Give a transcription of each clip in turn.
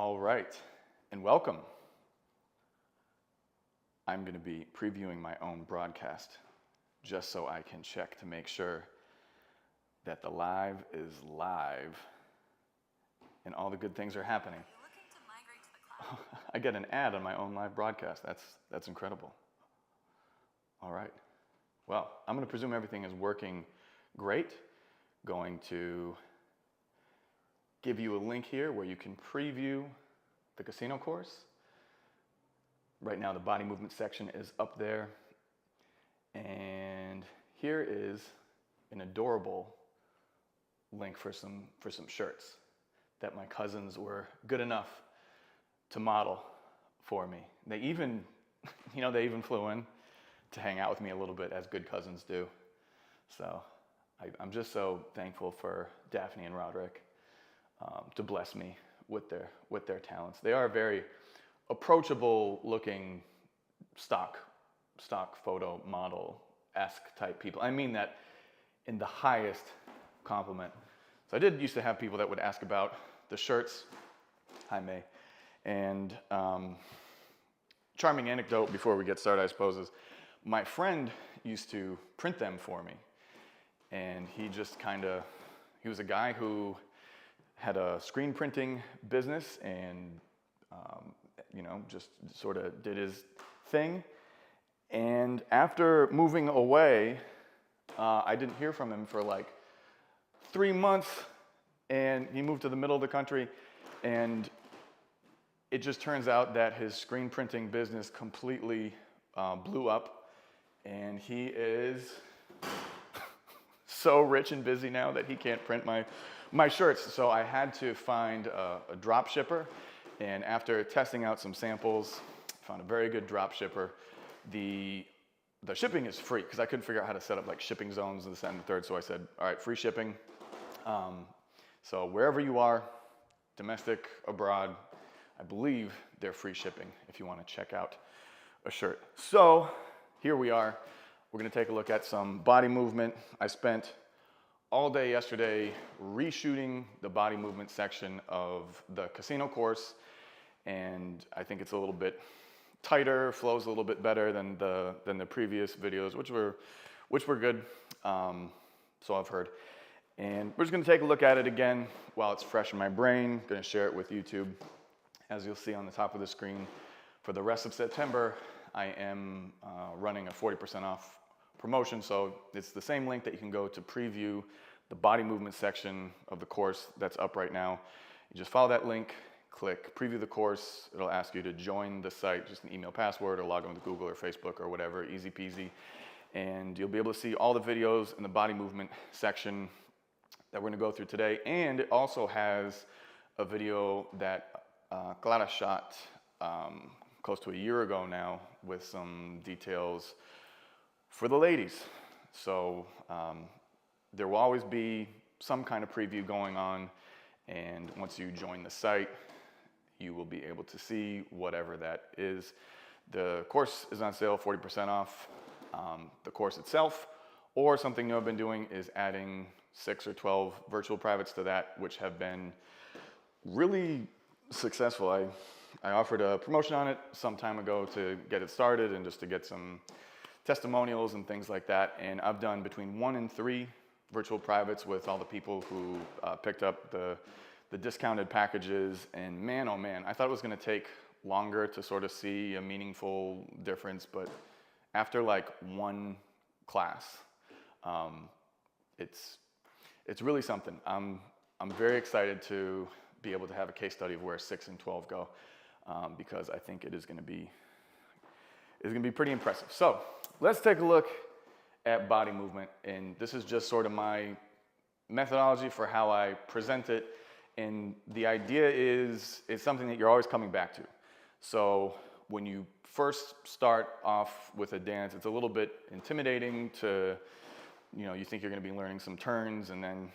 All right, and welcome. I'm going to be previewing my own broadcast just so I can check to make sure that the live is live and all the good things are happening. I get an ad on my own live broadcast. That's incredible. All right. Well, I'm going to presume everything is working great. Going to give you a link here where you can preview the casino course. Right now the body movement section is up there. And here is an adorable link for some shirts that my cousins were good enough to model for me. They even, they even flew in to hang out with me a little bit, as good cousins do. So I'm just so thankful for Daphne and Roderick to bless me with their talents. They are very approachable looking stock photo model-esque type people. I mean that in the highest compliment. So I did used to have people that would ask about the shirts. Hi, May. And charming anecdote before we get started, I suppose, is my friend used to print them for me. And he was a guy who had a screen printing business and, just sort of did his thing. And after moving away, I didn't hear from him for like 3 months, and he moved to the middle of the country, and it just turns out that his screen printing business completely blew up, and he is so rich and busy now that he can't print my shirts. So I had to find a drop shipper, and after testing out some samples, found a very good drop shipper. The shipping is free because I couldn't figure out how to set up like shipping zones and this and the third. So I said, all right, free shipping. So wherever you are, domestic, abroad, I believe they're free shipping if you want to check out a shirt. So here we are. We're going to take a look at some body movement. I spent all day yesterday reshooting the body movement section of the casino course, and I think it's a little bit tighter, flows a little bit better than the previous videos, which were good. So I've heard. And we're just going to take a look at it again while it's fresh in my brain. Going to share it with YouTube. As you'll see on the top of the screen, for the rest of September, I am running a 40% off promotion. So it's the same link that you can go to preview the body movement section of the course that's up right now. You just follow that link, click preview the course. It'll ask you to join the site, just an email password, or log on with Google or Facebook or whatever, easy peasy. And you'll be able to see all the videos in the body movement section that we're going to go through today. And it also has a video that Clara shot close to a year ago now with some details for the ladies. So there will always be some kind of preview going on, and once you join the site, you will be able to see whatever that is. The course is on sale, 40% off. The course itself, or something new I've been doing, is adding 6 or 12 virtual privates to that, which have been really successful. I offered a promotion on it some time ago to get it started and just to get some testimonials and things like that. And I've done between 1 and 3 virtual privates with all the people who picked up the discounted packages. And man, oh man, I thought it was going to take longer to sort of see a meaningful difference. But after like one class, it's really something. I'm very excited to be able to have a case study of where 6 and 12 go, because I think it is going to be pretty impressive. So let's take a look at body movement, and this is just sort of my methodology for how I present it. And the idea is it's something that you're always coming back to. So when you first start off with a dance, it's a little bit intimidating to, you think you're going to be learning some turns, and then,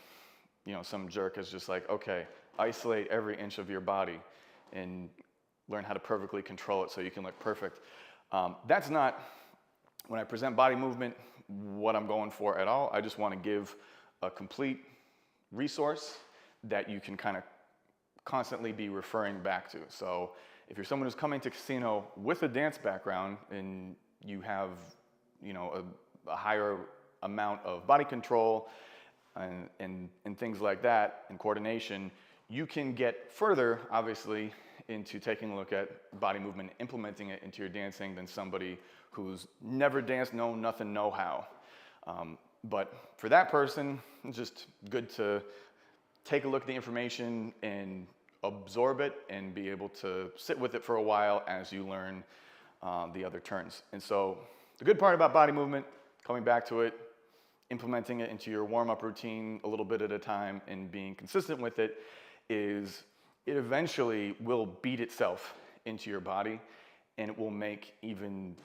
some jerk is just like, okay, isolate every inch of your body and learn how to perfectly control it so you can look perfect. That's not, when I present body movement, what I'm going for at all. I just want to give a complete resource that you can kind of constantly be referring back to. So if you're someone who's coming to casino with a dance background and you have, you know, a higher amount of body control and things like that, and coordination, you can get further, obviously, into taking a look at body movement, implementing it into your dancing than somebody who's never danced, no nothing, no how. But for that person, it's just good to take a look at the information and absorb it and be able to sit with it for a while as you learn the other turns. And so the good part about body movement, coming back to it, implementing it into your warm-up routine a little bit at a time and being consistent with it, is it eventually will beat itself into your body, and it will make even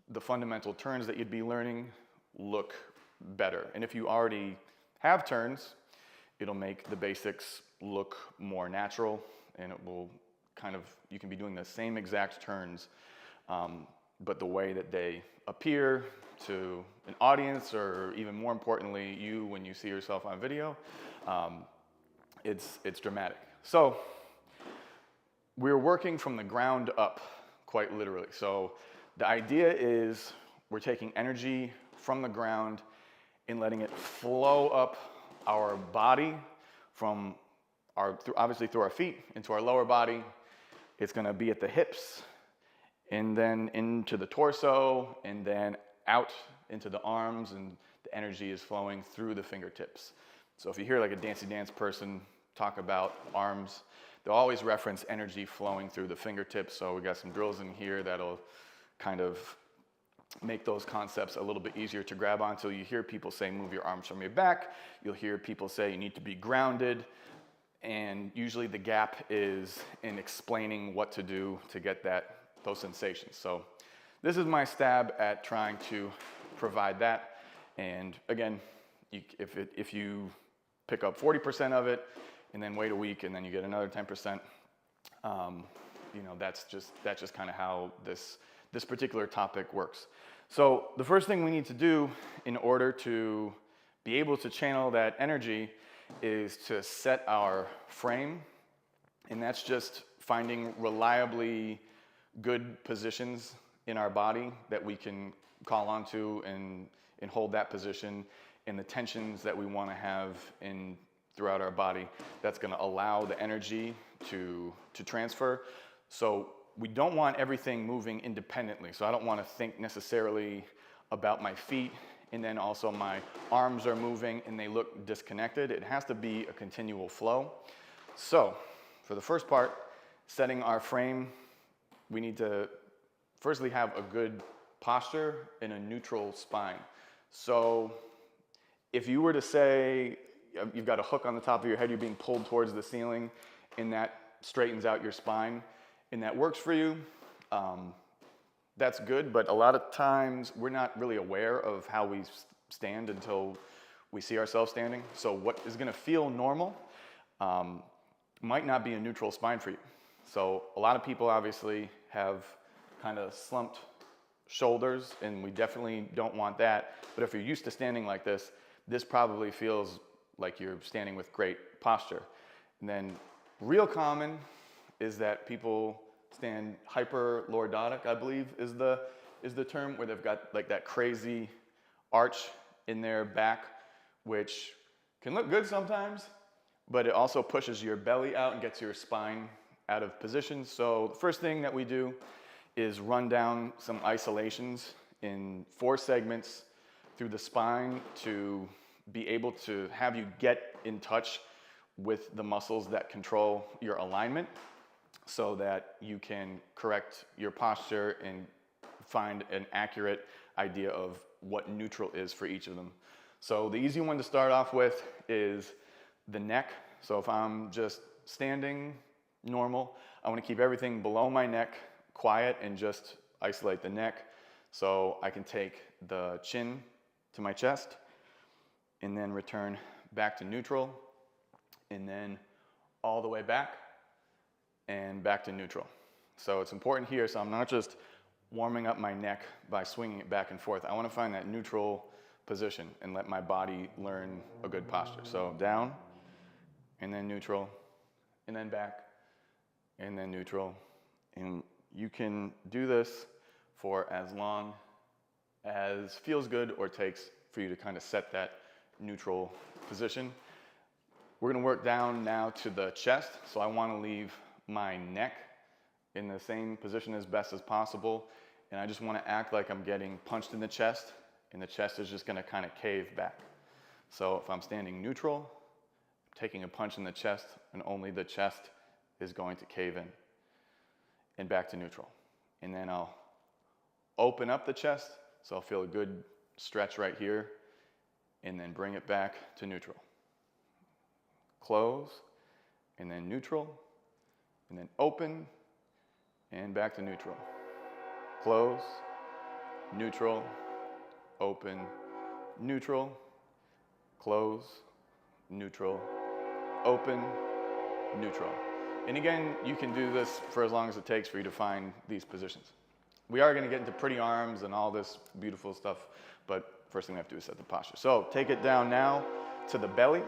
the fundamental turns that you'd be learning look better. And if you already have turns, it'll make the basics look more natural, and it will kind of, you can be doing the same exact turns, but the way that they appear to an audience, or even more importantly, you when you see yourself on video, it's dramatic. So we're working from the ground up, quite literally. So the idea is we're taking energy from the ground and letting it flow up our body from obviously through our feet into our lower body. It's gonna be at the hips, and then into the torso, and then out into the arms, and the energy is flowing through the fingertips. So if you hear like a Dancey Dance person talk about arms, they'll always reference energy flowing through the fingertips. So we got some drills in here that'll kind of make those concepts a little bit easier to grab onto. You hear people say, move your arms from your back. You'll hear people say you need to be grounded. And usually the gap is in explaining what to do to get those sensations. So this is my stab at trying to provide that. And again, if you pick up 40% of it and then wait a week and then you get another 10%, you know, that's just kind of how this particular topic works. So the first thing we need to do in order to be able to channel that energy is to set our frame, and that's just finding reliably good positions in our body that we can call onto and hold that position, and the tensions that we want to have throughout our body that's going to allow the energy to transfer. So we don't want everything moving independently. So I don't want to think necessarily about my feet and then also my arms are moving and they look disconnected. It has to be a continual flow. So for the first part, setting our frame, we need to firstly have a good posture and a neutral spine. So if you were to say you've got a hook on the top of your head, you're being pulled towards the ceiling, and that straightens out your spine, and that works for you, that's good. But a lot of times we're not really aware of how we stand until we see ourselves standing. So what is going to feel normal might not be a neutral spine for you. So a lot of people obviously have kind of slumped shoulders, and we definitely don't want that. But if you're used to standing like this, this probably feels like you're standing with great posture. And then real common is that people stand hyperlordotic, I believe is the term, where they've got like that crazy arch in their back, which can look good sometimes, but it also pushes your belly out and gets your spine out of position. So the first thing that we do is run down some isolations in 4 segments through the spine to be able to have you get in touch with the muscles that control your alignment so that you can correct your posture and find an accurate idea of what neutral is for each of them. So the easy one to start off with is the neck. So if I'm just standing normal, I want to keep everything below my neck quiet and just isolate the neck. So I can take the chin to my chest and then return back to neutral, and then all the way back and back to neutral. So it's important here, so I'm not just warming up my neck by swinging it back and forth. I want to find that neutral position and let my body learn a good posture. So down, and then neutral, and then back, and then neutral. And you can do this for as long as feels good or takes for you to kind of set that neutral position. We're gonna work down now to the chest. So I wanna leave my neck in the same position as best as possible. And I just wanna act like I'm getting punched in the chest, and the chest is just gonna kind of cave back. So if I'm standing neutral, I'm taking a punch in the chest, and only the chest is going to cave in and back to neutral. And then I'll open up the chest, so I'll feel a good stretch right here, and then bring it back to neutral. Close, and then neutral, and then open, and back to neutral. Close, neutral, open, neutral, close, neutral, open, neutral. And again, you can do this for as long as it takes for you to find these positions. We are gonna get into pretty arms and all this beautiful stuff, but first thing we have to do is set the posture. So take it down now to the belly.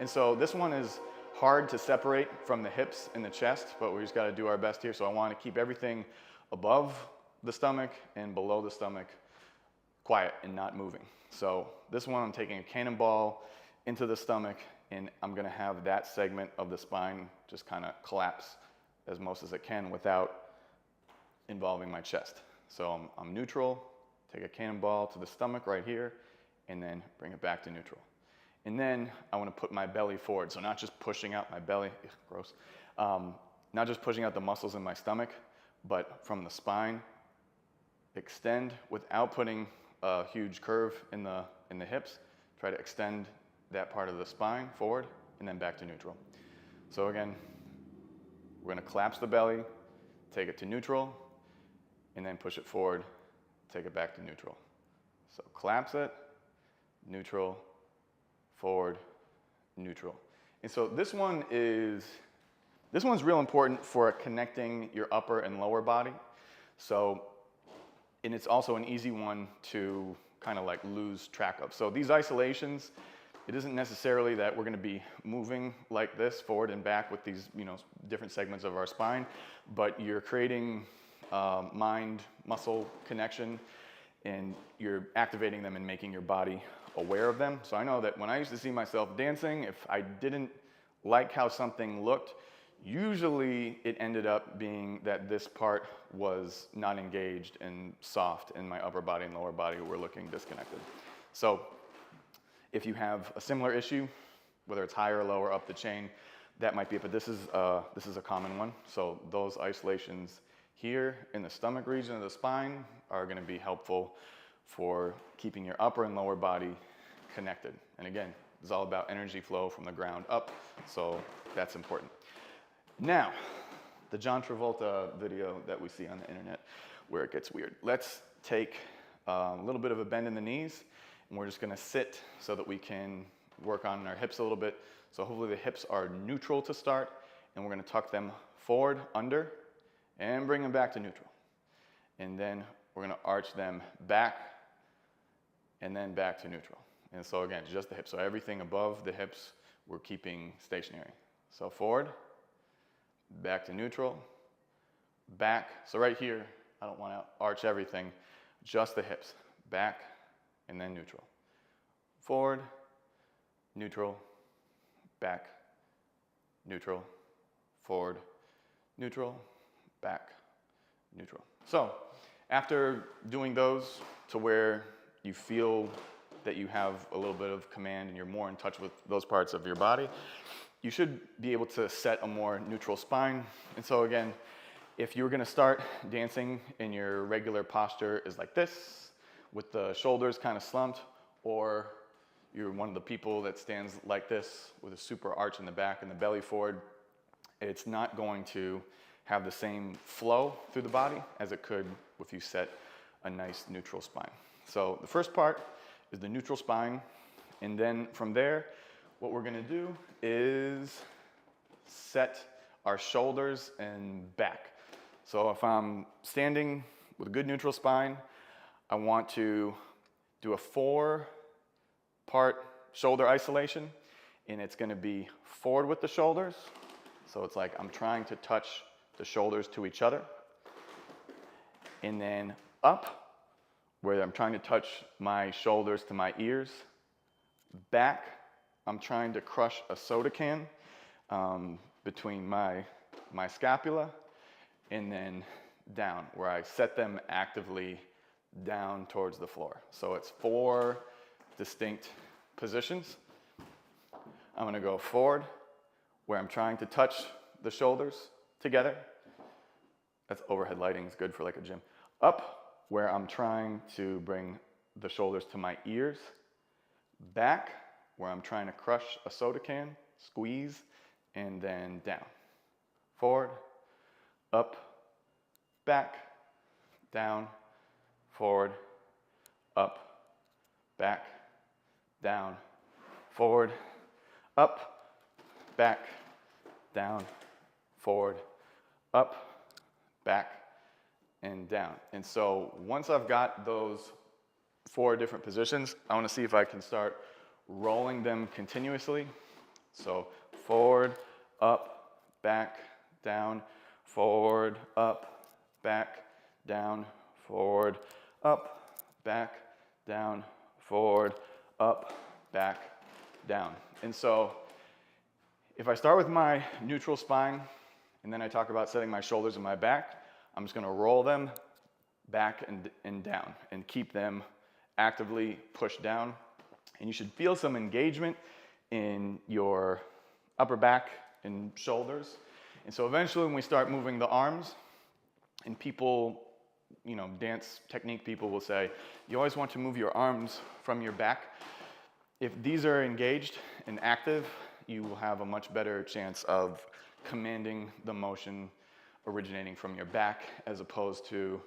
And so this one is hard to separate from the hips and the chest, but we just gotta do our best here. So I wanna keep everything above the stomach and below the stomach quiet and not moving. So this one, I'm taking a cannonball into the stomach, and I'm gonna have that segment of the spine just kind of collapse as most as it can without involving my chest. So I'm neutral, take a cannonball to the stomach right here, and then bring it back to neutral. And then I want to put my belly forward. So not just pushing out my belly, gross, not just pushing out the muscles in my stomach, but from the spine, extend without putting a huge curve in the hips. Try to extend that part of the spine forward, and then back to neutral. So again, we're going to collapse the belly, take it to neutral, and then push it forward, take it back to neutral. So collapse it, neutral, forward, neutral. And so this one's real important for connecting your upper and lower body. So, and it's also an easy one to kind of like lose track of. So these isolations, it isn't necessarily that we're gonna be moving like this forward and back with these, different segments of our spine, but you're creating mind-muscle connection, and you're activating them and making your body aware of them. So I know that when I used to see myself dancing, if I didn't like how something looked, usually it ended up being that this part was not engaged and soft, and my upper body and lower body were looking disconnected. So if you have a similar issue, whether it's higher or lower up the chain, that might be it, but this is a common one. So those isolations here in the stomach region of the spine are gonna be helpful for keeping your upper and lower body connected. And again, it's all about energy flow from the ground up, so that's important. Now, the John Travolta video that we see on the internet where it gets weird. Let's take a little bit of a bend in the knees, and we're just gonna sit so that we can work on our hips a little bit. So hopefully the hips are neutral to start, and we're gonna tuck them forward, under, and bring them back to neutral. And then we're gonna arch them back, and then back to neutral. And so again, just the hips. So everything above the hips, we're keeping stationary. So forward, back to neutral, back. So right here, I don't wanna arch everything, just the hips. Back, and then neutral. Forward, neutral, back, neutral, forward, neutral, back, neutral. So after doing those to where you feel that you have a little bit of command and you're more in touch with those parts of your body, you should be able to set a more neutral spine. And so again, if you were gonna start dancing and your regular posture is like this, with the shoulders kind of slumped, or you're one of the people that stands like this with a super arch in the back and the belly forward, it's not going to have the same flow through the body as it could if you set a nice neutral spine. So the first part is the neutral spine, and then from there, what we're gonna do is set our shoulders and back. So if I'm standing with a good neutral spine, I want to do a 4-part shoulder isolation, and it's gonna be forward with the shoulders. So it's like I'm trying to touch the shoulders to each other. And then up, where I'm trying to touch my shoulders to my ears. Back, I'm trying to crush a soda can between my scapula. And then down, where I set them actively down towards the floor. So it's 4 distinct positions. I'm gonna go forward, where I'm trying to touch the shoulders together. That's overhead lighting, it's good for like a gym. Up, where I'm trying to bring the shoulders to my ears. Back, where I'm trying to crush a soda can, squeeze, and then down. Forward, up, back, down, forward, up, back, down, forward, up, back, down, forward, up, back, and down. And so once I've got those 4 different positions, I want to see if I can start rolling them continuously. So forward, up, back, down, forward, up, back, down, forward, up, back, down, forward, up, back, down. And so if I start with my neutral spine, and then I talk about setting my shoulders and my back, I'm just gonna roll them back and down and keep them actively pushed down. And you should feel some engagement in your upper back and shoulders. And so eventually when we start moving the arms, and people, you know, dance technique people will say, you always want to move your arms from your back. If these are engaged and active, you will have a much better chance of commanding the motion originating from your back, as opposed to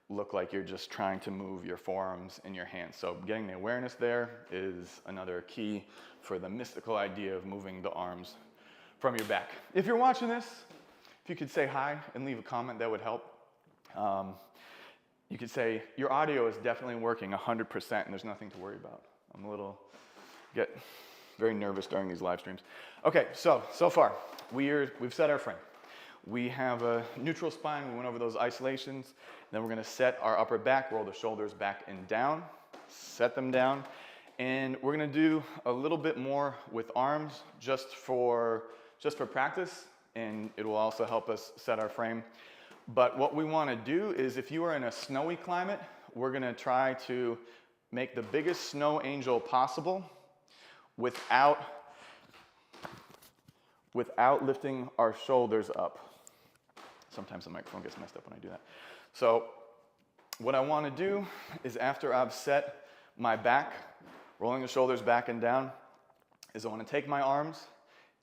look like you're just trying to move your forearms and your hands. So getting the awareness there is another key for the mystical idea of moving the arms from your back. If you're watching this, if you could say hi and leave a comment, that would help. You could say, your audio is definitely working 100% and there's nothing to worry about. I'm get very nervous during these live streams. Okay, so far, we've set our frame. We have a neutral spine, we went over those isolations. Then we're gonna set our upper back, roll the shoulders back and down, set them down. And we're gonna do a little bit more with arms just for practice, and it will also help us set our frame. But what we wanna do is, if you are in a snowy climate, we're gonna try to make the biggest snow angel possible without lifting our shoulders up. Sometimes the microphone gets messed up when I do that. So what I want to do is, after I've set my back, rolling the shoulders back and down, is I want to take my arms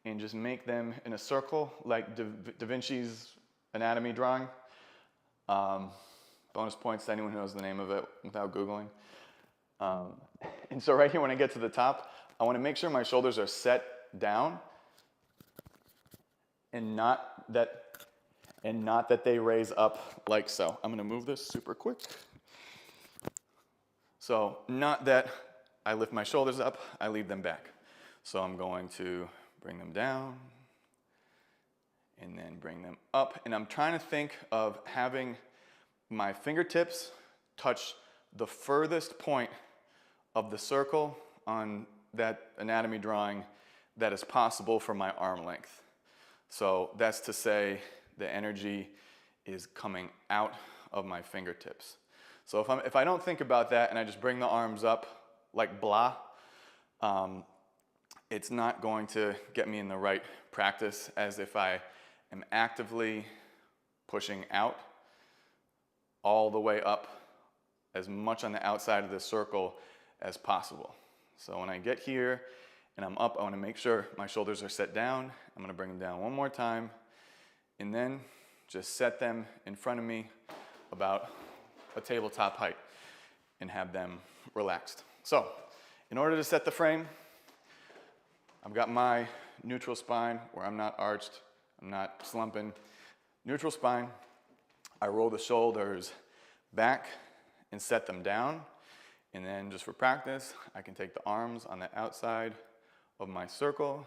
and just make them in a circle like Da Vinci's anatomy drawing. Bonus points to anyone who knows the name of it without Googling. And so right here, when I get to the top, I want to make sure my shoulders are set down and not that they raise up like so. I'm gonna move this super quick. So not that I lift my shoulders up, I leave them back. So I'm going to bring them down and then bring them up. And I'm trying to think of having my fingertips touch the furthest point of the circle on that anatomy drawing that is possible for my arm length. So that's to say the energy is coming out of my fingertips. So if I don't think about that and I just bring the arms up like blah, it's not going to get me in the right practice as if I am actively pushing out all the way up as much on the outside of the circle as possible. So when I get here and I'm up, I want to make sure my shoulders are set down. I'm going to bring them down one more time, and then just set them in front of me about a tabletop height and have them relaxed. So in order to set the frame, I've got my neutral spine where I'm not arched, I'm not slumping. Neutral spine, I roll the shoulders back and set them down. And then just for practice, I can take the arms on the outside of my circle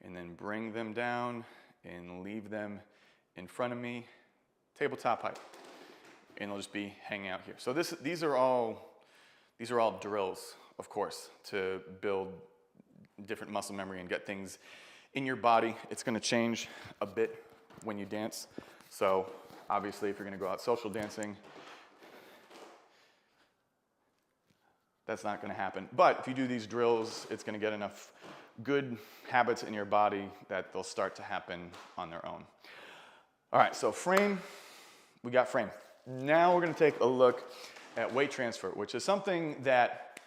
and then bring them down and leave them in front of me, tabletop height. And they'll just be hanging out here. So these are all drills, of course, to build different muscle memory and get things in your body. It's gonna change a bit when you dance. So obviously if you're gonna go out social dancing, that's not gonna happen. But if you do these drills, it's gonna get enough good habits in your body that they'll start to happen on their own. All right, so frame, we got frame. Now we're gonna take a look at weight transfer, which is something that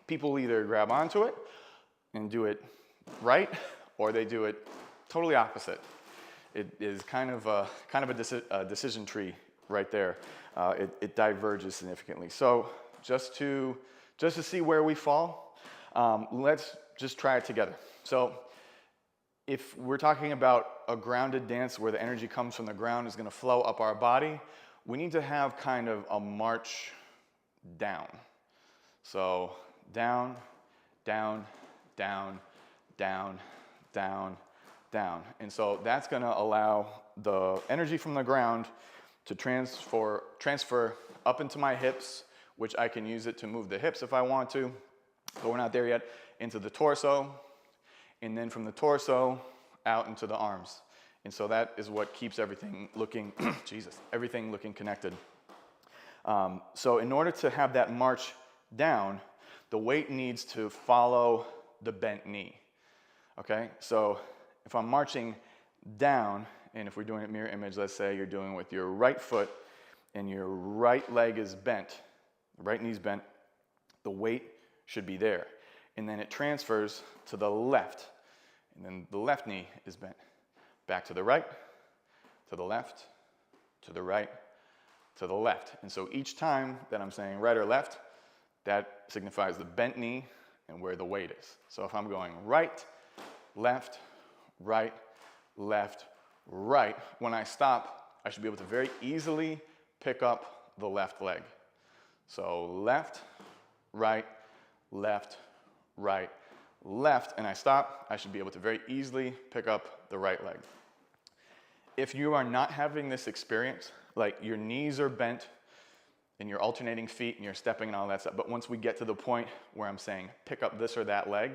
people either grab onto it and do it right, or they do it totally opposite. It is kind of a decision tree right there. It diverges significantly. So just to see where we fall, let's just try it together. So if we're talking about a grounded dance where the energy comes from the ground is gonna flow up our body, we need to have kind of a march down. So down, down, down, down, down, down. And so that's gonna allow the energy from the ground to transfer up into my hips, which I can use it to move the hips if I want to, but we're not there yet, into the torso, and then from the torso out into the arms. And so that is what keeps everything looking, everything looking connected. So in order to have that march down, the weight needs to follow the bent knee, okay? So if I'm marching down, and if we're doing a mirror image, let's say you're doing with your right foot and your right leg is bent, the right knee's bent, the weight should be there. And then it transfers to the left, and then the left knee is bent. Back to the right, to the left, to the right, to the left. And so each time that I'm saying right or left, that signifies the bent knee and where the weight is. So if I'm going right, left, right, left, right, when I stop, I should be able to very easily pick up the left leg. So left, right, left, right, left, and I stop, I should be able to very easily pick up the right leg. If you are not having this experience, like your knees are bent and you're alternating feet and you're stepping and all that stuff, but once we get to the point where I'm saying pick up this or that leg,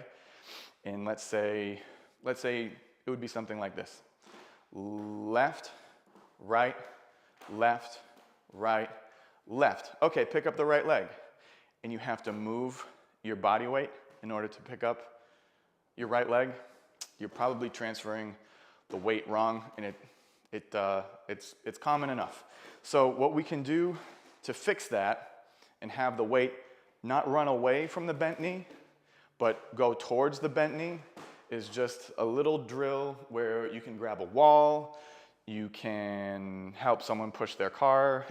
and let's say it would be something like this. Left, right, left, right, left. Okay, pick up the right leg. And you have to move your body weight in order to pick up your right leg. You're probably transferring the weight wrong, and it's common enough. So what we can do to fix that and have the weight not run away from the bent knee, but go towards the bent knee, is just a little drill where you can grab a wall, you can help someone push their car,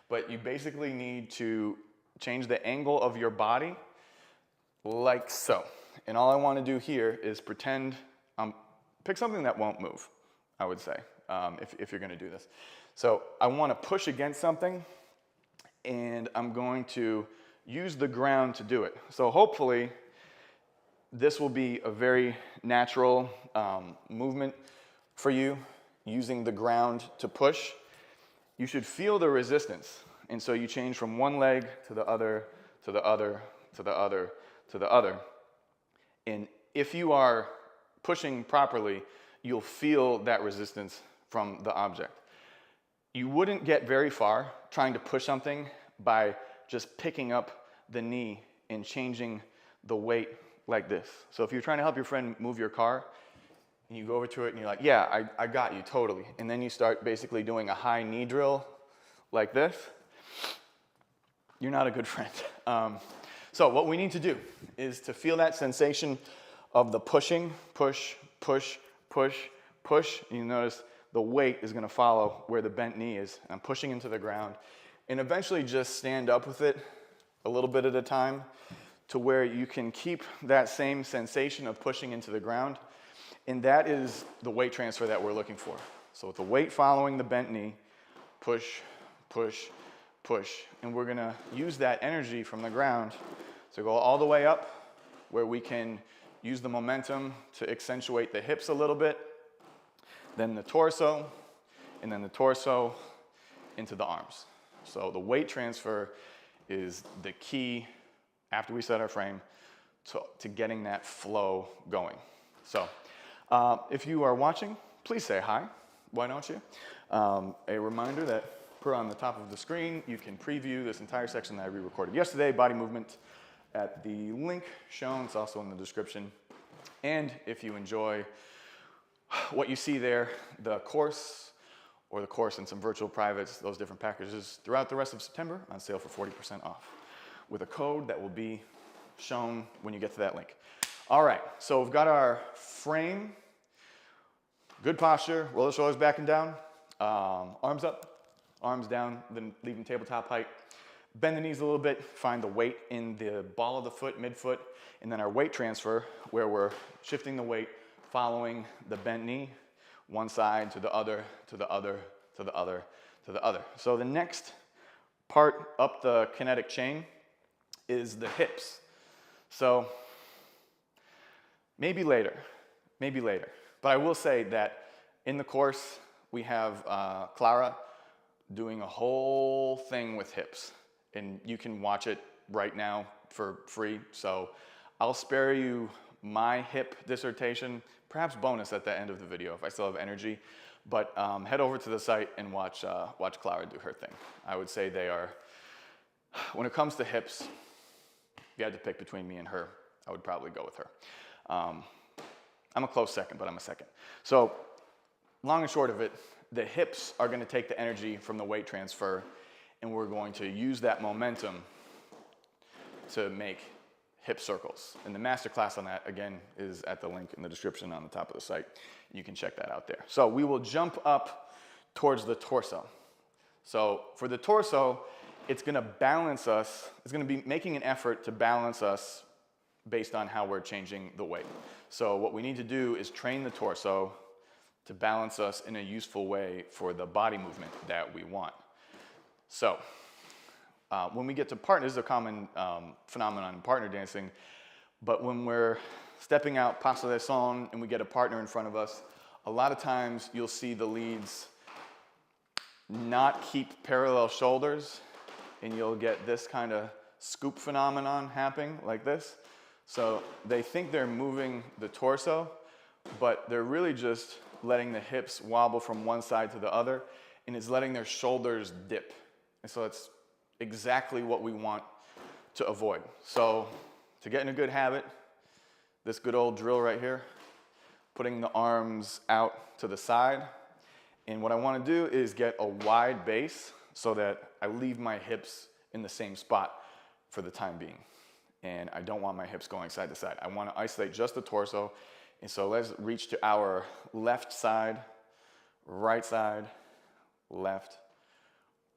but you basically need to change the angle of your body like so. And all I want to do here is pretend, pick something that won't move, I would say, if you're going to do this. So I want to push against something, and I'm going to use the ground to do it. So hopefully this will be a very natural movement for you, using the ground to push. You should feel the resistance. And so you change from one leg to the other, to the other, to the other, to the other. And if you are pushing properly, you'll feel that resistance from the object. You wouldn't get very far trying to push something by just picking up the knee and changing the weight like this. So if you're trying to help your friend move your car, and you go over to it and you're like, yeah, I got you, totally. And then you start basically doing a high knee drill like this, you're not a good friend. So what we need to do is to feel that sensation of the pushing, push, push, push, push. And you notice the weight is gonna follow where the bent knee is. I'm pushing into the ground, and eventually just stand up with it a little bit at a time to where you can keep that same sensation of pushing into the ground. And that is the weight transfer that we're looking for. So with the weight following the bent knee, push, push, push. And we're gonna use that energy from the ground to go all the way up, where we can use the momentum to accentuate the hips a little bit, then the torso, and then the torso into the arms. So the weight transfer is the key after we set our frame to getting that flow going. So if you are watching, please say hi. Why don't you? A reminder that per on the top of the screen, you can preview this entire section that I re-recorded yesterday, body movement, at the link shown. It's also in the description. And if you enjoy what you see there, the course and some virtual privates, those different packages throughout the rest of September on sale for 40% off with a code that will be shown when you get to that link. All right, so we've got our frame, good posture, roll the shoulders back and down, arms up, arms down, then leaving tabletop height. Bend the knees a little bit, find the weight in the ball of the foot, midfoot, and then our weight transfer where we're shifting the weight following the bent knee, one side to the other, to the other, to the other, to the other. So the next part up the kinetic chain is the hips. So maybe later. But I will say that in the course, we have Clara doing a whole thing with hips. And you can watch it right now for free. So I'll spare you my hip dissertation, perhaps bonus at the end of the video if I still have energy. But head over to the site and watch Clara do her thing. I would say they are, when it comes to hips, if you had to pick between me and her, I would probably go with her. I'm a close second, but I'm a second. So long and short of it, the hips are going to take the energy from the weight transfer, and we're going to use that momentum to make hip circles. And the masterclass on that, again, is at the link in the description on the top of the site. You can check that out there. So we will jump up towards the torso. So for the torso, it's going to balance us. It's going to be making an effort to balance us based on how we're changing the weight. So what we need to do is train the torso to balance us in a useful way for the body movement that we want. So when we get to partner, this is a common phenomenon in partner dancing, but when we're stepping out Paso de Son and we get a partner in front of us, a lot of times you'll see the leads not keep parallel shoulders, and you'll get this kind of scoop phenomenon happening like this. So they think they're moving the torso, but they're really just letting the hips wobble from one side to the other, and it's letting their shoulders dip. And so it's exactly what we want to avoid. So to get in a good habit, this good old drill right here, putting the arms out to the side. And what I want to do is get a wide base so that I leave my hips in the same spot for the time being. And I don't want my hips going side to side. I want to isolate just the torso. And so let's reach to our left side, left,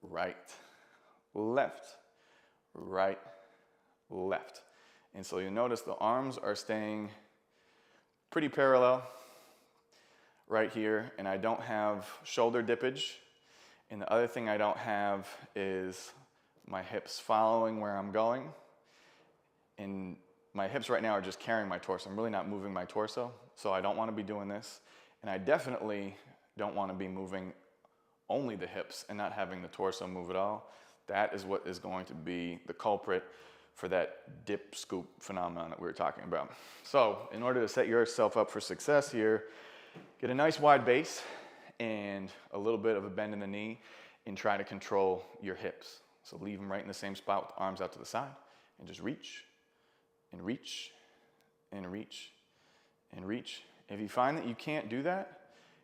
right, left, right, left. And so you notice the arms are staying pretty parallel right here, and I don't have shoulder dippage. And the other thing I don't have is my hips following where I'm going. And my hips right now are just carrying my torso. I'm really not moving my torso, so I don't want to be doing this. And I definitely don't want to be moving only the hips and not having the torso move at all. That is what is going to be the culprit for that dip scoop phenomenon that we were talking about. So in order to set yourself up for success here, get a nice wide base and a little bit of a bend in the knee and try to control your hips. So leave them right in the same spot with the arms out to the side and just reach and reach and reach and reach. If you find that you can't do that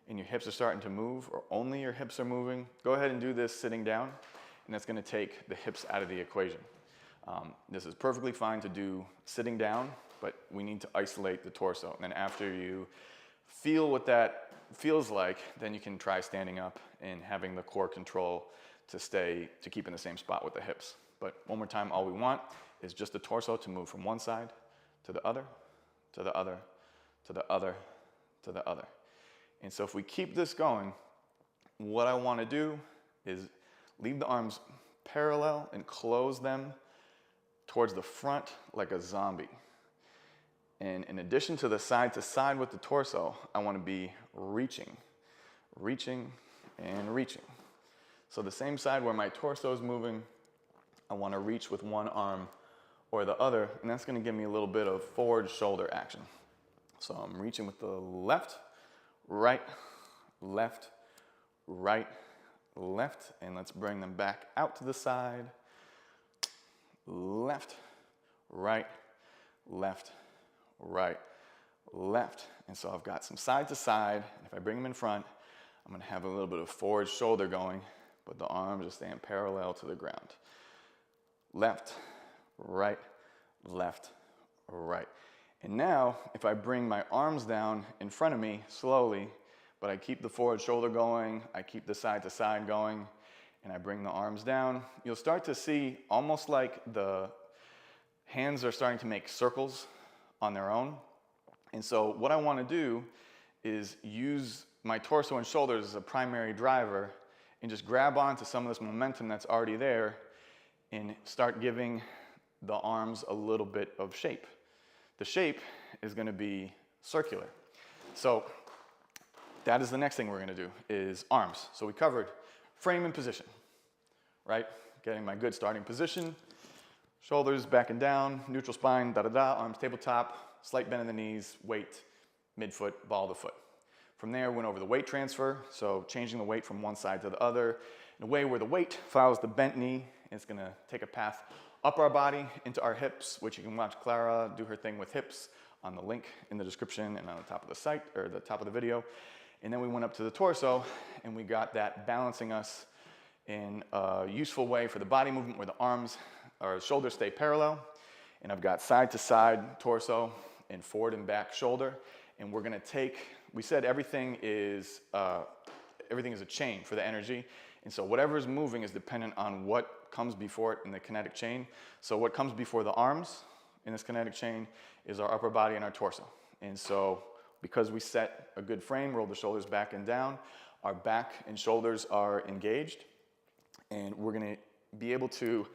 and your hips are starting to move or only your hips are moving, go ahead and do this sitting down, and that's going to take the hips out of the equation. This is perfectly fine to do sitting down, but we need to isolate the torso. And then after you feel what that feels like, then you can try standing up and having the core control to keep in the same spot with the hips. But one more time, all we want is just the torso to move from one side to the other, to the other, to the other, to the other. And so if we keep this going, what I want to do is leave the arms parallel and close them towards the front like a zombie. And in addition to the side with the torso, I want to be reaching, reaching, and reaching. So the same side where my torso is moving, I want to reach with one arm or the other, and that's going to give me a little bit of forward shoulder action. So I'm reaching with the left, right, left, right, left, and let's bring them back out to the side. Left, right, left, right, left. And so I've got some side to side, and if I bring them in front, I'm going to have a little bit of forward shoulder going, but the arms are staying parallel to the ground. Left, right, left, right. And now, if I bring my arms down in front of me slowly, but I keep the forward shoulder going, I keep the side to side going, and I bring the arms down, you'll start to see almost like the hands are starting to make circles on their own. And so what I want to do is use my torso and shoulders as a primary driver and just grab onto some of this momentum that's already there and start giving the arms a little bit of shape. The shape is going to be circular. So that is the next thing we're going to do is arms. So we covered frame and position, right? Getting my good starting position, shoulders back and down, neutral spine, da-da-da, arms tabletop, slight bend in the knees, weight, midfoot, ball of the foot. From there, went over the weight transfer, so changing the weight from one side to the other in a way where the weight follows the bent knee. It's going to take a path up our body into our hips, which you can watch Clara do her thing with hips on the link in the description and on the top of the site, or the top of the video. And then we went up to the torso, and we got that balancing us in a useful way for the body movement where the arms or shoulders stay parallel. And I've got side to side torso and forward and back shoulder. And we're going to take, we said everything is a chain for the energy. And so whatever is moving is dependent on what comes before it in the kinetic chain. So what comes before the arms in this kinetic chain is our upper body and our torso. And so because we set a good frame, roll the shoulders back and down, our back and shoulders are engaged. And we're going to be able to,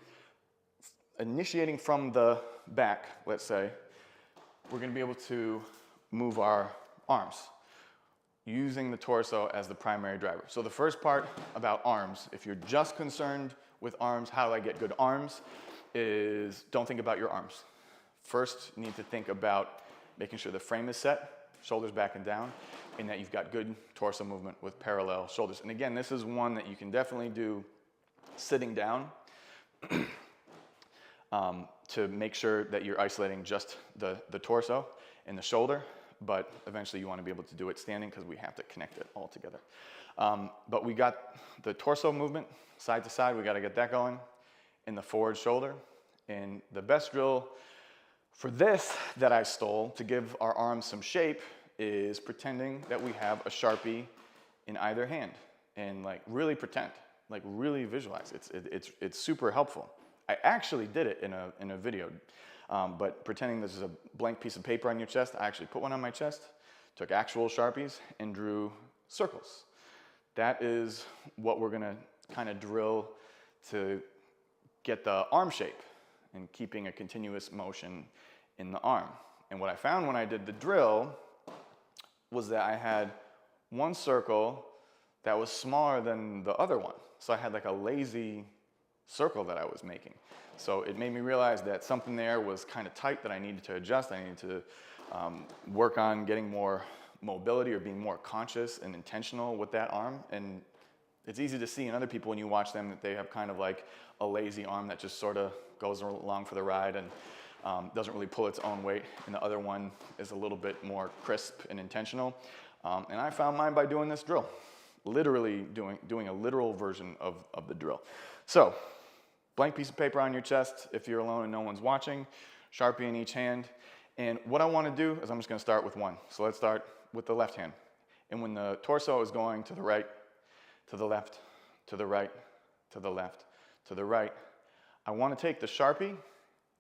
initiating from the back, let's say, we're going to be able to move our arms using the torso as the primary driver. So the first part about arms, if you're just concerned with arms, how do I get good arms, is don't think about your arms. First, you need to think about making sure the frame is set, shoulders back and down, and that you've got good torso movement with parallel shoulders. And again, this is one that you can definitely do sitting down to make sure that you're isolating just the torso and the shoulder, but eventually you want to be able to do it standing because we have to connect it all together. But we got the torso movement, side to side, we got to get that going, in the forward shoulder. And the best drill for this that I stole to give our arms some shape is pretending that we have a Sharpie in either hand, and like really pretend, like really visualize. It's super helpful. I actually did it in a video, but pretending this is a blank piece of paper on your chest, I actually put one on my chest, took actual Sharpies, and drew circles. That is what we're gonna kind of drill to get the arm shape and keeping a continuous motion in the arm. And what I found when I did the drill was that I had one circle that was smaller than the other one. So I had like a lazy circle that I was making. So it made me realize that something there was kind of tight that I needed to adjust. I needed to work on getting more mobility or being more conscious and intentional with that arm. And it's easy to see in other people when you watch them that they have kind of like a lazy arm that just sort of goes along for the ride and doesn't really pull its own weight. And the other one is a little bit more crisp and intentional. And I found mine by doing this drill, literally doing a literal version of the drill. So, blank piece of paper on your chest if you're alone and no one's watching, Sharpie in each hand. And what I want to do is I'm just going to start with one. So let's start with the left hand. And when the torso is going to the right, to the left, to the right, to the left, to the right, I want to take the Sharpie,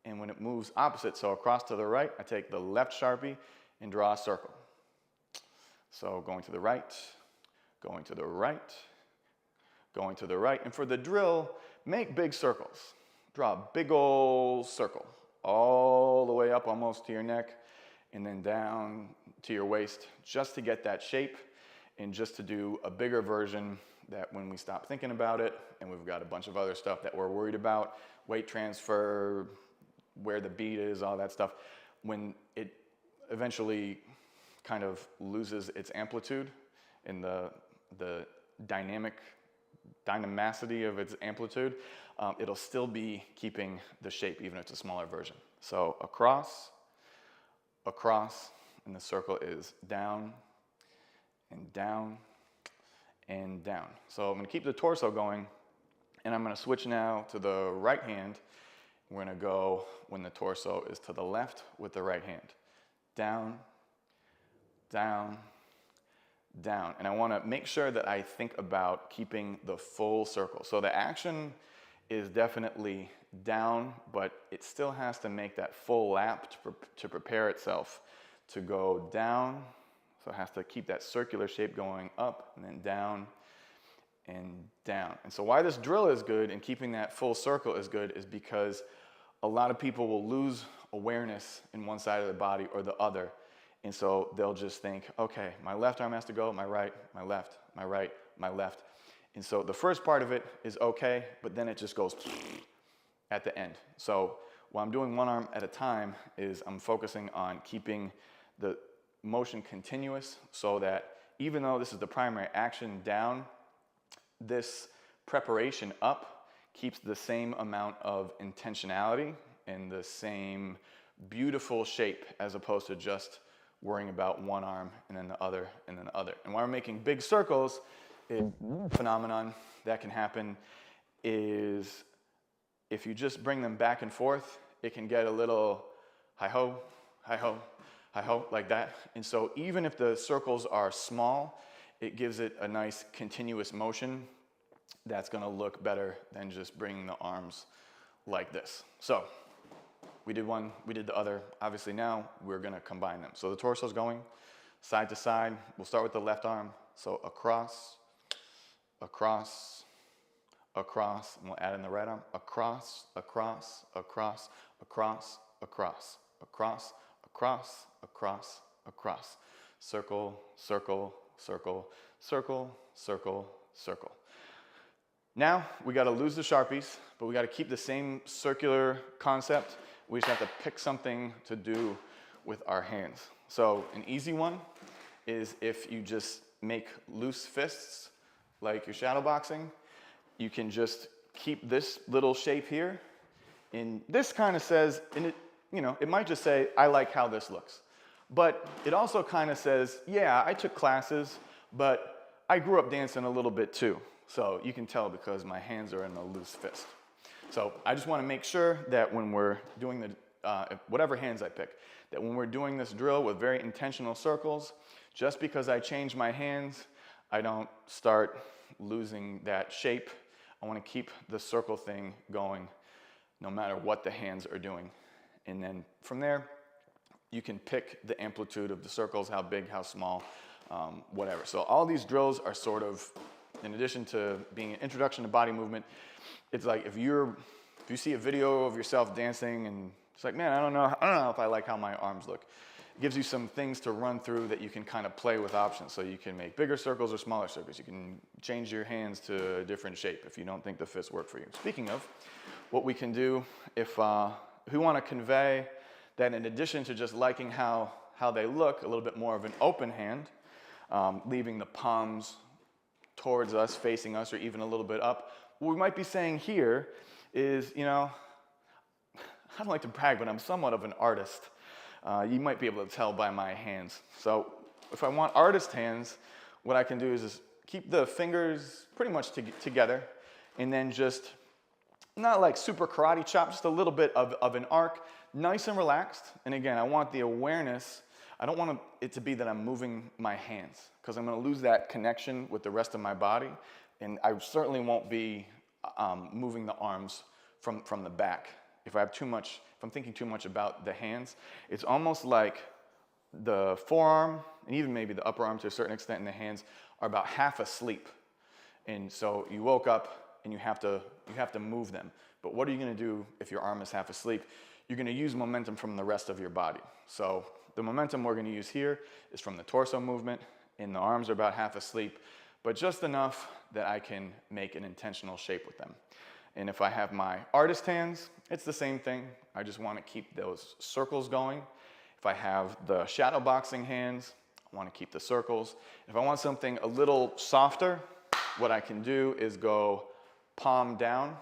and when it moves opposite, so across to the right, I take the left Sharpie and draw a circle. So going to the right, going to the right, going to the right. And for the drill, make big circles. Draw a big old circle all the way up almost to your neck and then down to your waist just to get that shape. and just to do a bigger version that when we stop thinking about it, and we've got a bunch of other stuff that we're worried about, weight transfer, where the beat is, all that stuff, when it eventually kind of loses its amplitude and the dynamicity of its amplitude, it'll still be keeping the shape, even if it's a smaller version. So across, across, and the circle is down, and down, and down. So I'm gonna keep the torso going, and I'm gonna switch now to the right hand. We're gonna go when the torso is to the left with the right hand. Down, down, down. And I wanna make sure that I think about keeping the full circle. So the action is definitely down, but it still has to make that full lap to prepare itself to go down. So it has to keep that circular shape going up and then down and down. And so why this drill is good and keeping that full circle is good is because a lot of people will lose awareness in one side of the body or the other. And so they'll just think, okay, my left arm has to go, my right, my left, my right, my left. And so the first part of it is okay, but then it just goes at the end. So while I'm doing one arm at a time is I'm focusing on keeping the motion continuous so that even though this is the primary action down, this preparation up keeps the same amount of intentionality and the same beautiful shape as opposed to just worrying about one arm and then the other and then the other. And while we're making big circles, a phenomenon that can happen is if you just bring them back and forth, it can get a little hi-ho, hi-ho, hi-ho, like that. And so even if the circles are small, it gives it a nice continuous motion that's gonna look better than just bringing the arms like this. So we did one, we did the other. Obviously now we're gonna combine them. So the torso's going side to side. We'll start with the left arm. So across, across, across, and we'll add in the right arm. Across, across, across, across, across, across, across, across, across. Circle, circle, circle, circle, circle, circle. Now we gotta lose the Sharpies, but we gotta keep the same circular concept. We just have to pick something to do with our hands. So an easy one is if you just make loose fists, like you're shadow boxing, you can just keep this little shape here. And this kind of says, and it, you know, it might just say, I like how this looks. But it also kind of says, yeah, I took classes, but I grew up dancing a little bit too. So you can tell because my hands are in a loose fist. So I just want to make sure that when we're doing the, whatever hands I pick, that when we're doing this drill with very intentional circles, just because I change my hands, I don't start losing that shape. I want to keep the circle thing going no matter what the hands are doing. And then from there, you can pick the amplitude of the circles, how big, how small, whatever. So all these drills are sort of, in addition to being an introduction to body movement, it's like if you see a video of yourself dancing and it's like, man, I don't know if I like how my arms look. It gives you some things to run through that you can kind of play with options. So you can make bigger circles or smaller circles. You can change your hands to a different shape if you don't think the fists work for you. Speaking of, what we can do if we want to convey that in addition to just liking how they look, a little bit more of an open hand, leaving the palms towards us, facing us, or even a little bit up. What we might be saying here is, you know, I don't like to brag, but I'm somewhat of an artist. You might be able to tell by my hands. So if I want artist hands, what I can do is just keep the fingers pretty much together and then just, not like super karate chop, just a little bit of an arc, nice and relaxed. And again, I want the awareness. I don't want it to be that I'm moving my hands because I'm going to lose that connection with the rest of my body. And I certainly won't be moving the arms from the back. If I have too much, if I'm thinking too much about the hands, it's almost like the forearm and even maybe the upper arm to a certain extent in the hands are about half asleep. And so you woke up and you have to move them. But what are you going to do if your arm is half asleep? You're going to use momentum from the rest of your body. So the momentum we're going to use here is from the torso movement and the arms are about half asleep, but just enough that I can make an intentional shape with them. And if I have my artist hands, it's the same thing. I just want to keep those circles going. If I have the shadow boxing hands, I want to keep the circles. If I want something a little softer, what I can do is go palm down.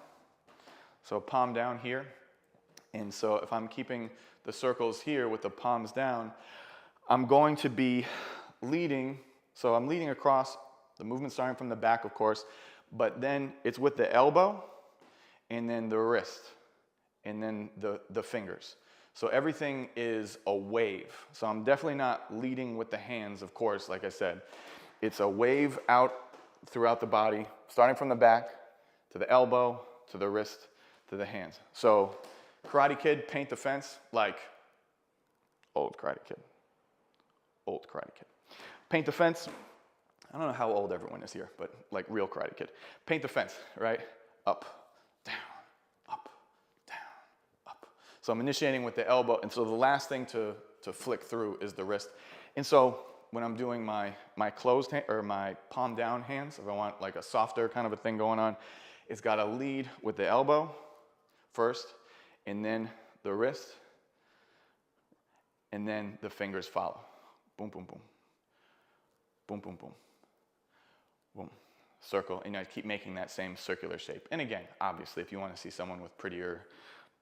So palm down here. And so if I'm keeping the circles here with the palms down, I'm going to be leading. So I'm leading across, the movement starting from the back, of course, but then it's with the elbow and then the wrist and then the fingers. So everything is a wave. So I'm definitely not leading with the hands, of course, like I said. It's a wave out throughout the body, starting from the back to the elbow, to the wrist, to the hands. So Karate Kid, paint the fence, like old Karate Kid. Old Karate Kid. Paint the fence. I don't know how old everyone is here, but like real Karate Kid. Paint the fence, right? Up, down, up, down, up. So I'm initiating with the elbow, and so the last thing to flick through is the wrist. And so when I'm doing my closed hand, or my palm down hands, if I want like a softer kind of a thing going on, it's got to lead with the elbow first, and then the wrist, and then the fingers follow. Boom, boom, boom. Boom, boom, boom. Boom. Circle, and I keep making that same circular shape. And again, obviously, if you want to see someone with prettier,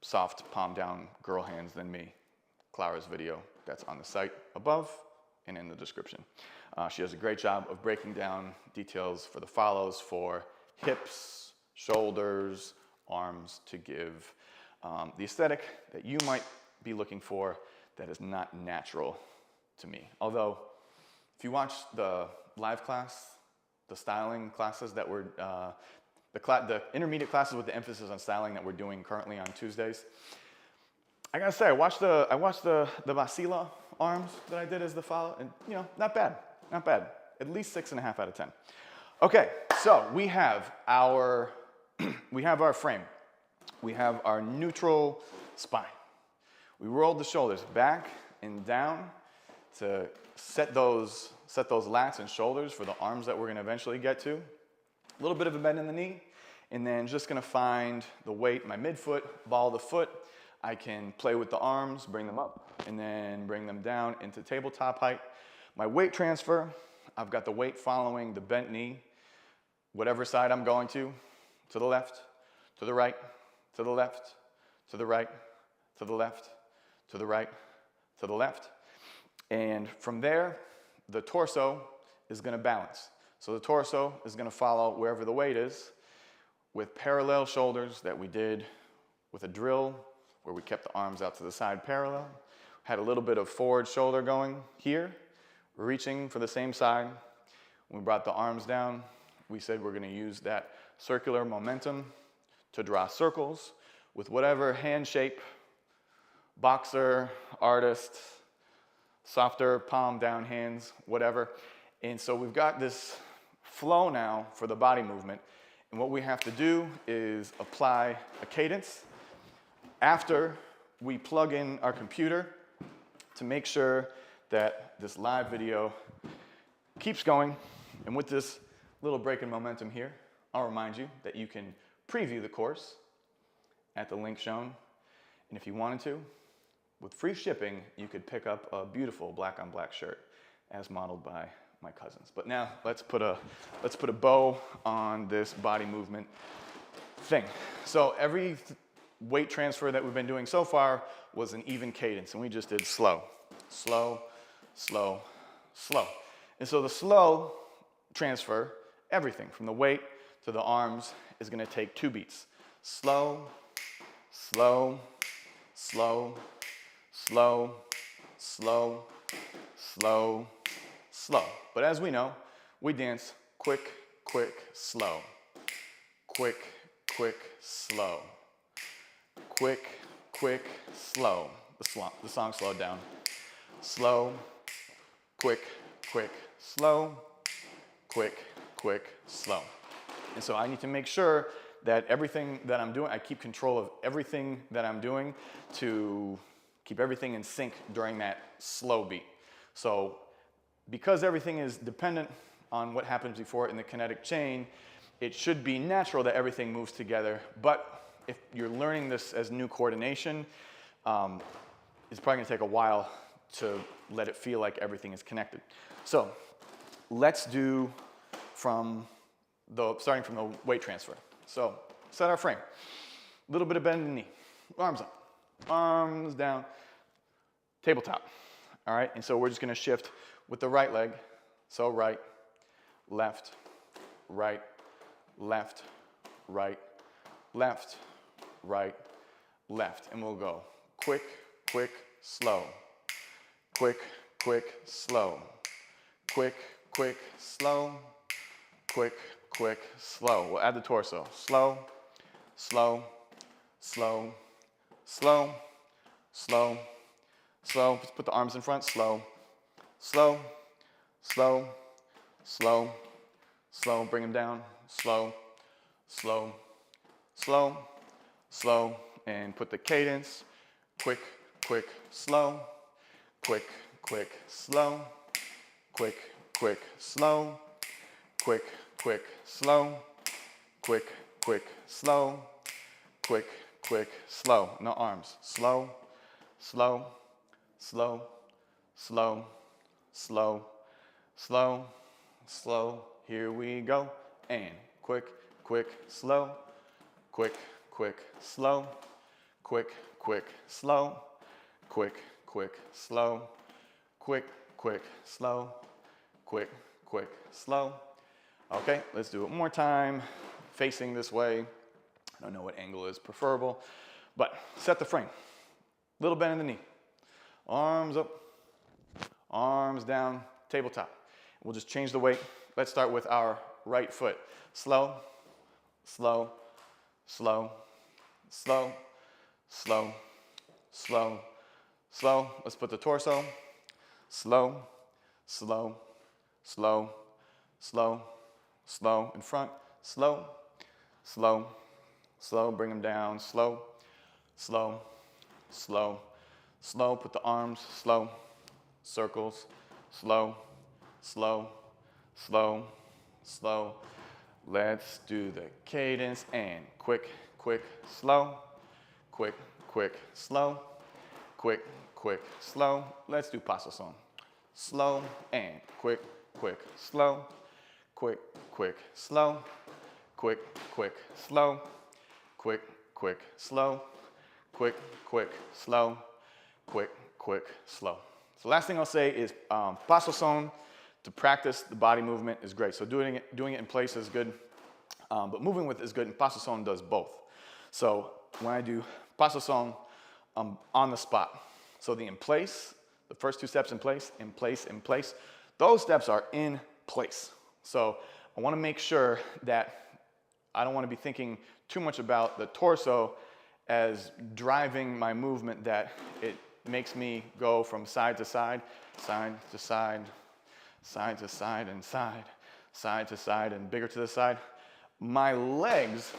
soft palm down girl hands than me, Clara's video, that's on the site above and in the description. She does a great job of breaking down details for the follows for hips, shoulders, arms, to give the aesthetic that you might be looking for that is not natural to me. Although, if you watch the live class, the styling classes that were, the intermediate classes with the emphasis on styling that we're doing currently on Tuesdays, I gotta say, I watched the Vasila arms that I did as the follow, and you know, not bad, not bad. At least 6.5 out of 10. Okay, so we have our frame. We have our neutral spine. We rolled the shoulders back and down to set those lats and shoulders for the arms that we're going to eventually get to. A little bit of a bend in the knee, and then just going to find the weight, my midfoot, ball of the foot. I can play with the arms, bring them up, and then bring them down into tabletop height. My weight transfer, I've got the weight following the bent knee, whatever side I'm going to the left, to the right, to the left, to the right, to the left, to the right, to the left. And from there, the torso is going to balance. So the torso is going to follow wherever the weight is with parallel shoulders that we did with a drill where we kept the arms out to the side parallel. Had a little bit of forward shoulder going here, reaching for the same side. When we brought the arms down, we said we're going to use that circular momentum to draw circles with whatever hand shape, boxer, artist, softer palm down hands, whatever. And so we've got this flow now for the body movement. And what we have to do is apply a cadence after we plug in our computer to make sure that this live video keeps going. And with this little break in momentum here, I'll remind you that you can preview the course at the link shown. And if you wanted to, with free shipping, you could pick up a beautiful black on black shirt as modeled by my cousins. But now let's put a bow on this body movement thing. So every weight transfer that we've been doing so far was an even cadence, and we just did slow, slow, slow, slow. And so the slow transfer, everything from the weight to the arms, is going to take 2 beats. Slow, slow, slow, slow, slow, slow, slow. But as we know, we dance quick, quick, slow. Quick, quick, slow. Quick, quick, slow. The song slowed down. Slow, quick, quick, slow. Quick, quick, slow. And so I need to make sure that everything that I'm doing, I keep control of everything that I'm doing to keep everything in sync during that slow beat. So because everything is dependent on what happens before it in the kinetic chain, it should be natural that everything moves together. But if you're learning this as new coordination, it's probably going to take a while to let it feel like everything is connected. So let's do starting from the weight transfer. So set our frame. A little bit of bend in the knee. Arms up. Arms down. Tabletop. All right, and so we're just going to shift with the right leg. So right, left, right, left, right, left, right, left. And we'll go quick, quick, slow. Quick, quick, slow. Quick, quick, slow. Quick, quick, slow. We'll add the torso. Slow, slow, slow, slow, slow, slow. Let's put the arms in front. Slow, slow, slow, slow, slow. Bring them down. Slow, slow, slow, slow. And put the cadence. Quick, quick, slow. Quick, quick, slow. Quick, quick, slow. Quick, quick, slow. Quick, quick, slow. Quick, quick, slow. No arms. Slow, slow, slow, slow, slow, slow, slow. Here we go. And quick, quick, slow. Quick, quick, slow. Quick, quick, slow. Quick, quick, slow. Quick, quick, slow. Quick, quick, slow. Okay, let's do it one more time. Facing this way. I don't know what angle is preferable, but set the frame. Little bend in the knee. Arms up, arms down, tabletop. We'll just change the weight. Let's start with our right foot. Slow, slow, slow, slow, slow, slow, slow. Let's put the torso. Slow, slow, slow, slow, slow. In front. Slow, slow, slow. Bring them down. Slow, slow, slow, slow. Put the arms. Slow. Circles. Slow, slow, slow, slow. Let's do the cadence. And quick, quick, slow. Quick, quick, slow. Quick, quick, slow. Let's do Paso son. Slow and quick, quick, slow. Quick, quick, slow. Quick, quick, slow. Quick, quick, slow. Quick, quick, slow. Quick, quick, slow. So last thing I'll say is Paso son, to practice the body movement is great. So doing it in place is good, but moving with is good, and Paso son does both. So when I do Paso son, I'm on the spot. So the in place, the first two steps in place, in place, in place, those steps are in place. So I want to make sure that I don't want to be thinking too much about the torso as driving my movement, that it makes me go from side to side, side to side, side to side, and side to side, and bigger to the side. My legs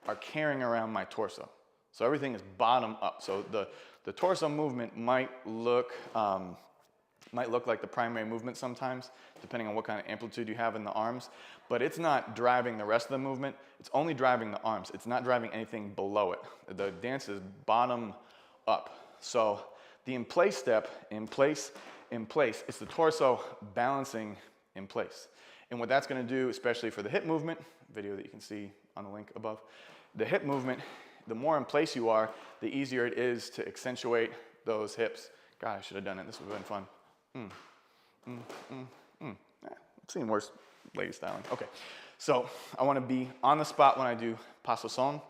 are carrying around my torso. So everything is bottom up. So the torso movement might look like the primary movement sometimes, depending on what kind of amplitude you have in the arms, but it's not driving the rest of the movement. It's only driving the arms. It's not driving anything below it. The dance is bottom up. So the in place step, in place, it's the torso balancing in place. And what that's going to do, especially for the hip movement, video that you can see on the link above, the hip movement, the more in place you are, the easier it is to accentuate those hips. God, I should have done it. This would have been fun. I've seen worse lady styling. Okay, so I want to be on the spot when I do Paso son,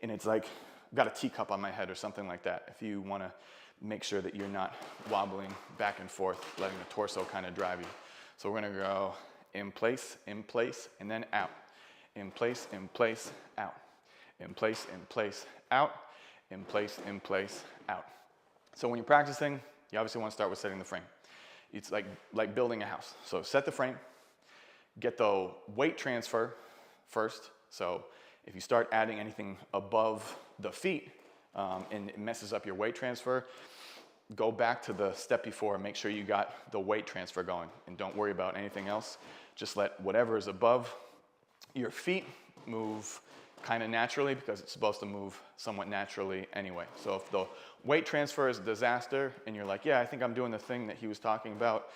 and it's like I've got a teacup on my head or something like that. If you want to make sure that you're not wobbling back and forth, letting the torso kind of drive you. So we're going to go in place, and then out. In place, out. In place, out. In place, out. So when you're practicing, you obviously want to start with setting the frame. It's like building a house. So set the frame, get the weight transfer first. So if you start adding anything above the feet and it messes up your weight transfer, go back to the step before and make sure you got the weight transfer going, and don't worry about anything else. Just let whatever is above your feet move kind of naturally, because it's supposed to move somewhat naturally anyway. So if the weight transfer is a disaster and you're like, yeah, I think I'm doing the thing that he was talking about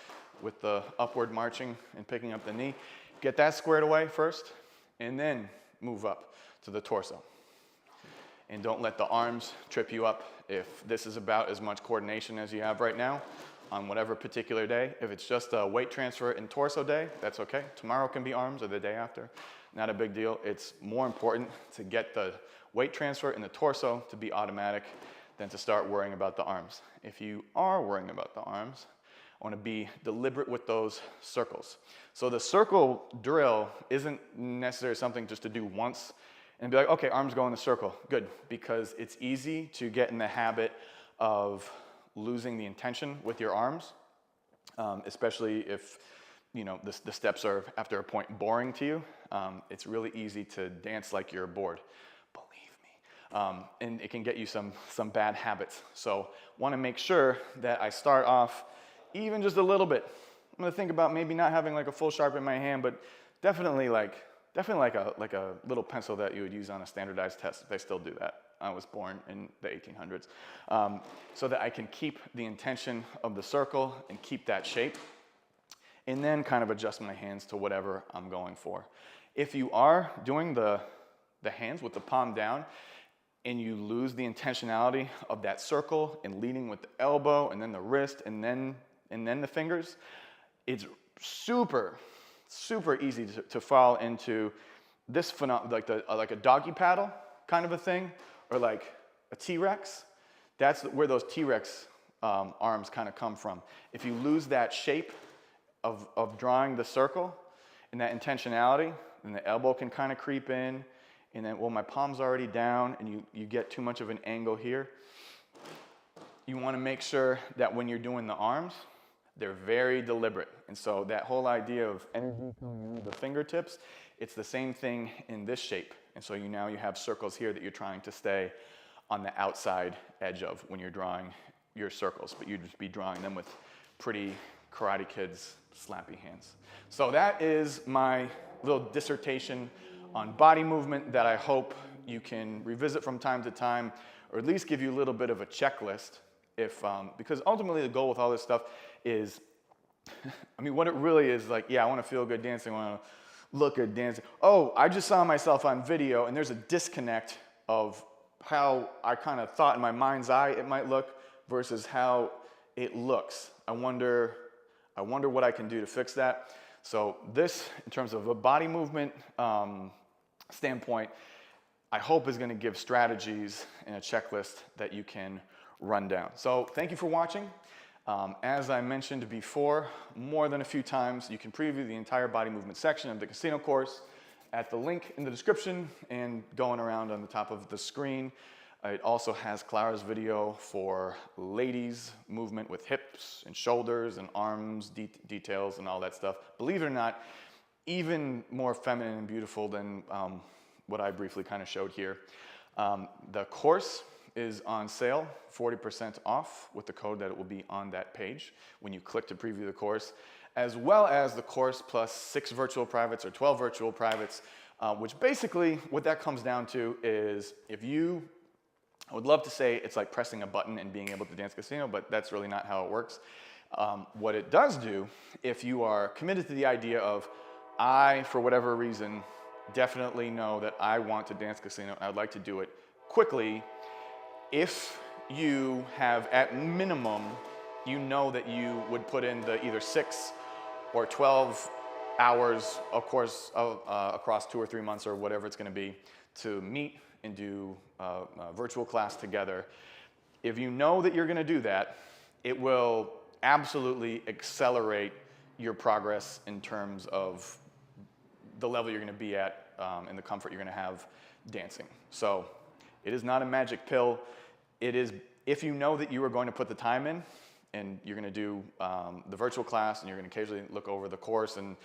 with the upward marching and picking up the knee, get that squared away first and then move up to the torso. And don't let the arms trip you up. If this is about as much coordination as you have right now on whatever particular day, if it's just a weight transfer and torso day, that's okay. Tomorrow can be arms, or the day after. Not a big deal. It's more important to get the weight transfer in the torso to be automatic than to start worrying about the arms. If you are worrying about the arms, I want to be deliberate with those circles. So the circle drill isn't necessarily something just to do once and be like, okay, arms go in the circle. Good, because it's easy to get in the habit of losing the intention with your arms, especially if the steps are, after a point, boring to you. It's really easy to dance like you're bored, believe me. And it can get you some bad habits. So want to make sure that I start off even just a little bit. I'm gonna think about maybe not having like a full sharp in my hand, but definitely like a little pencil that you would use on a standardized test, if they still do that. I was born in the 1800s. So that I can keep the intention of the circle and keep that shape, and then kind of adjust my hands to whatever I'm going for. If you are doing the hands with the palm down and you lose the intentionality of that circle and leading with the elbow and then the wrist and then the fingers, it's super easy to fall into this like a doggy paddle kind of a thing, or like a T-Rex. That's where those T-Rex arms kind of come from. If you lose that shape of drawing the circle and that intentionality, then the elbow can kind of creep in, and then, well, my palm's already down, and you get too much of an angle here. You want to make sure that when you're doing the arms, they're very deliberate. And so that whole idea of energy coming into the fingertips, it's the same thing in this shape. And so now you have circles here that you're trying to stay on the outside edge of when you're drawing your circles, but you'd just be drawing them with pretty Karate Kids slappy hands. So that is my little dissertation on body movement that I hope you can revisit from time to time, or at least give you a little bit of a checklist. Because ultimately the goal with all this stuff is, I mean, what it really is, like, yeah, I want to feel good dancing, I want to look good dancing. Oh, I just saw myself on video, and there's a disconnect of how I kind of thought in my mind's eye it might look versus how it looks. I wonder what I can do to fix that. So this, in terms of a body movement standpoint, I hope is going to give strategies and a checklist that you can run down. So thank you for watching. As I mentioned before, more than a few times, you can preview the entire body movement section of the casino course at the link in the description and going around on the top of the screen. It also has Clara's video for ladies movement with hips and shoulders and arms details and all that stuff. Believe it or not, even more feminine and beautiful than what I briefly kind of showed here. The course is on sale, 40% off with the code that will be on that page when you click to preview the course, as well as the course plus 6 virtual privates or 12 virtual privates, which basically what that comes down to is I would love to say it's like pressing a button and being able to dance casino, but that's really not how it works. What it does do, if you are committed to the idea of, I, for whatever reason, definitely know that I want to dance casino and I'd like to do it quickly, if you have, at minimum, you know that you would put in the either 6 or 12 hours, of course, across 2 or 3 months or whatever it's going to be, to meet and do a virtual class together. If you know that you're going to do that, it will absolutely accelerate your progress in terms of the level you're going to be at and the comfort you're going to have dancing. So it is not a magic pill. It is, if you know that you are going to put the time in and you're going to do the virtual class and you're going to occasionally look over the course and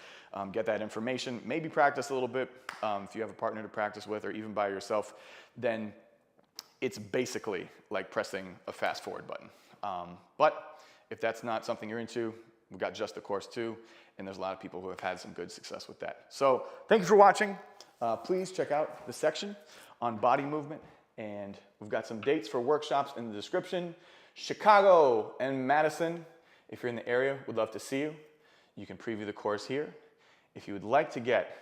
get that information, maybe practice a little bit if you have a partner to practice with or even by yourself, then it's basically like pressing a fast forward button. But if that's not something you're into, we've got Just the Course too, and there's a lot of people who have had some good success with that. So thank you for watching. Please check out the section on body movement, and we've got some dates for workshops in the description. Chicago and Madison, if you're in the area, we'd love to see you. You can preview the course here. If you would like to get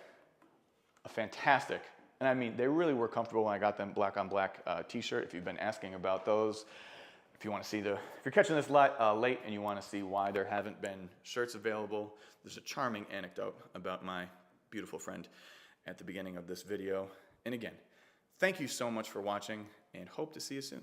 a fantastic, and I mean, they really were comfortable when I got them black on black t-shirt, if you've been asking about those. If you want to see if you're catching this late and you want to see why there haven't been shirts available, there's a charming anecdote about my beautiful friend at the beginning of this video. And again, thank you so much for watching, and hope to see you soon.